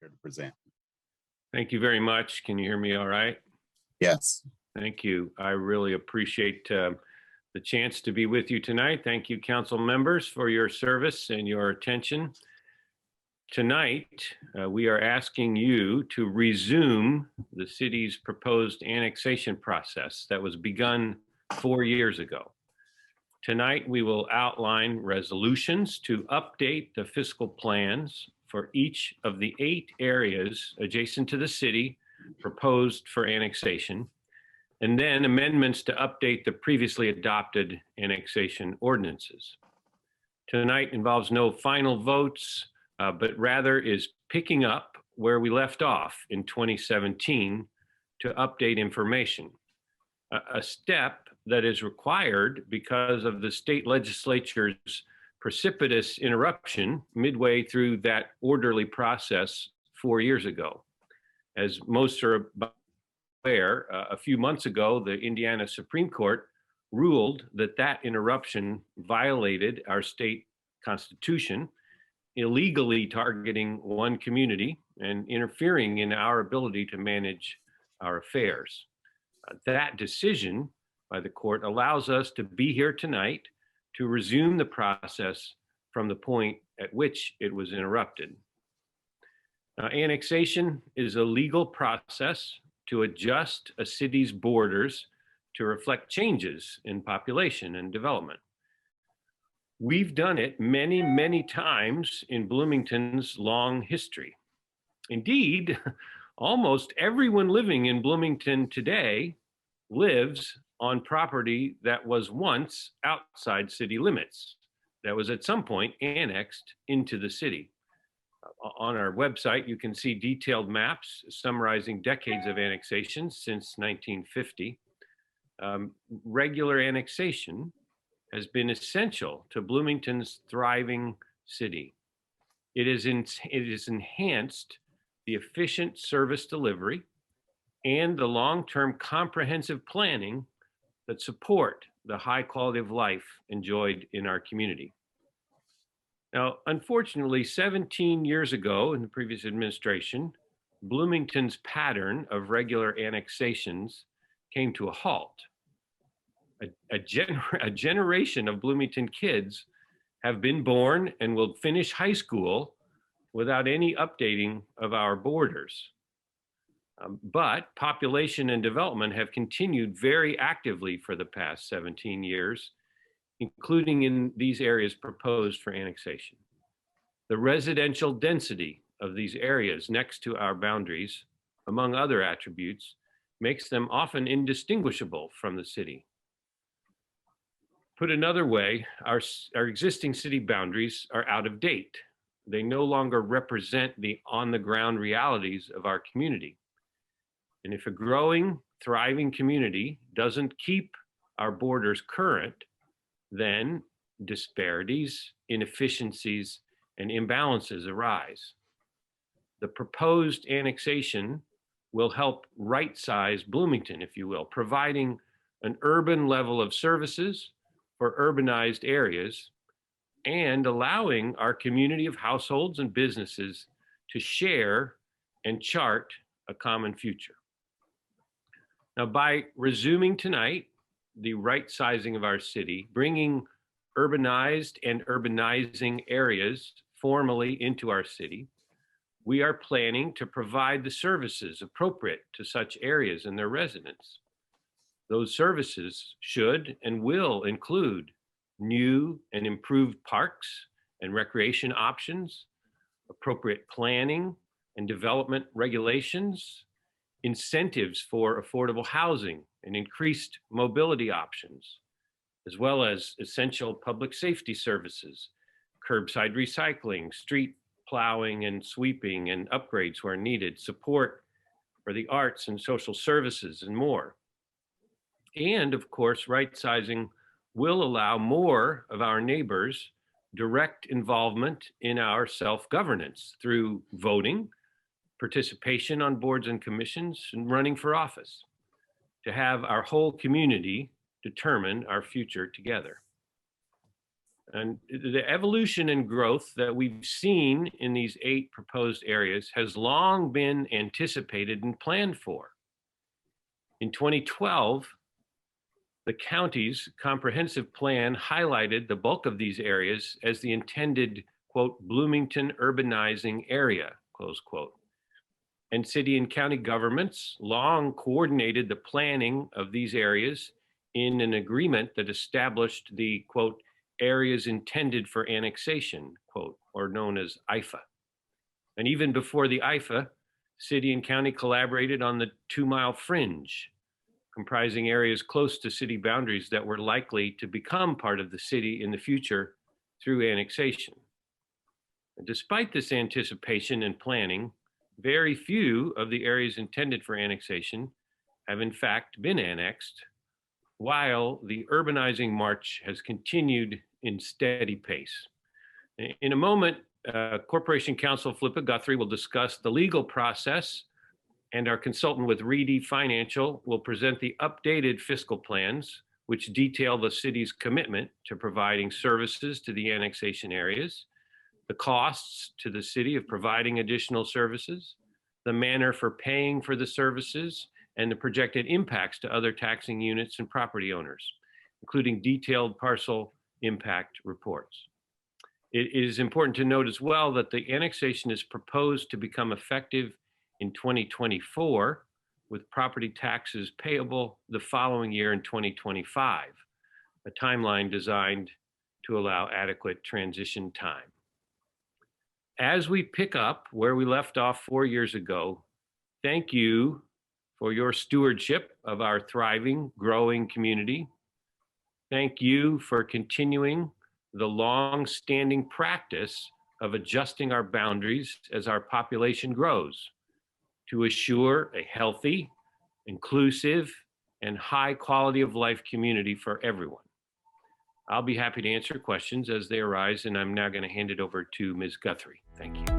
here to present. Thank you very much. Can you hear me all right? Yes. Thank you. I really appreciate the chance to be with you tonight. Thank you, council members, for your service and your attention. Tonight, we are asking you to resume the city's proposed annexation process that was begun 4 years ago. Tonight, we will outline resolutions to update the fiscal plans for each of the 8 areas adjacent to the city proposed for annexation, and then amendments to update the previously adopted annexation ordinances. Tonight involves no final votes, but rather is picking up where we left off in 2017 to update information, a step that is required because of the state legislature's precipitous interruption midway through that orderly process 4 years ago. As most are aware, a few months ago, the Indiana Supreme Court ruled that that interruption violated our state constitution, illegally targeting one community and interfering in our ability to manage our affairs. That decision by the court allows us to be here tonight to resume the process from the point at which it was interrupted. Now, annexation is a legal process to adjust a city's borders to reflect changes in population and development. We've done it many, many times in Bloomington's long history. Indeed, almost everyone living in Bloomington today lives on property that was once outside city limits, that was at some point annexed into the city. On our website, you can see detailed maps summarizing decades of annexation since 1950. Regular annexation has been essential to Bloomington's thriving city. It has enhanced the efficient service delivery and the long-term comprehensive planning that support the high quality of life enjoyed in our community. Now, unfortunately, 17 years ago in the previous administration, Bloomington's pattern of regular annexations came to a halt. A generation of Bloomington kids have been born and will finish high school without any updating of our borders. But population and development have continued very actively for the past 17 years, including in these areas proposed for annexation. The residential density of these areas next to our boundaries, among other attributes, makes them often indistinguishable from the city. Put another way, our existing city boundaries are out of date. They no longer represent the on-the-ground realities of our community. And if a growing, thriving community doesn't keep our borders current, then disparities, inefficiencies, and imbalances arise. The proposed annexation will help right-size Bloomington, if you will, providing an urban level of services for urbanized areas and allowing our community of households and businesses to share and chart a common future. Now, by resuming tonight the right sizing of our city, bringing urbanized and urbanizing areas formally into our city, we are planning to provide the services appropriate to such areas and their residents. Those services should and will include new and improved parks and recreation options, appropriate planning and development regulations, incentives for affordable housing and increased mobility options, as well as essential public safety services, curbside recycling, street plowing and sweeping and upgrades where needed, support for the arts and social services, and more. And of course, right-sizing will allow more of our neighbors direct involvement in our self-governance through voting, participation on boards and commissions, and running for office, to have our whole community determine our future together. And the evolution and growth that we've seen in these 8 proposed areas has long been anticipated and planned for. In 2012, the county's comprehensive plan highlighted the bulk of these areas as the intended, quote, Bloomington urbanizing area, close quote. And city and county governments long coordinated the planning of these areas in an agreement that established the, quote, areas intended for annexation, quote, or known as IFA. And even before the IFA, city and county collaborated on the 2-mile fringe, comprising areas close to city boundaries that were likely to become part of the city in the future through annexation. And despite this anticipation and planning, very few of the areas intended for annexation have in fact been annexed, while the urbanizing march has continued in steady pace. In a moment, Corporation Counsel Philippa Guthrie will discuss the legal process, and our consultant with Reedy Financial will present the updated fiscal plans, which detail the city's commitment to providing services to the annexation areas, the costs to the city of providing additional services, the manner for paying for the services, and the projected impacts to other taxing units and property owners, including detailed parcel impact reports. It is important to note as well that the annexation is proposed to become effective in 2024, with property taxes payable the following year in 2025, a timeline designed to allow adequate transition time. As we pick up where we left off 4 years ago, thank you for your stewardship of our thriving, growing community. Thank you for continuing the long-standing practice of adjusting our boundaries as our population grows to assure a healthy, inclusive, and high quality of life community for everyone. I'll be happy to answer questions as they arise, and I'm now going to hand it over to Ms. Guthrie. Thank you.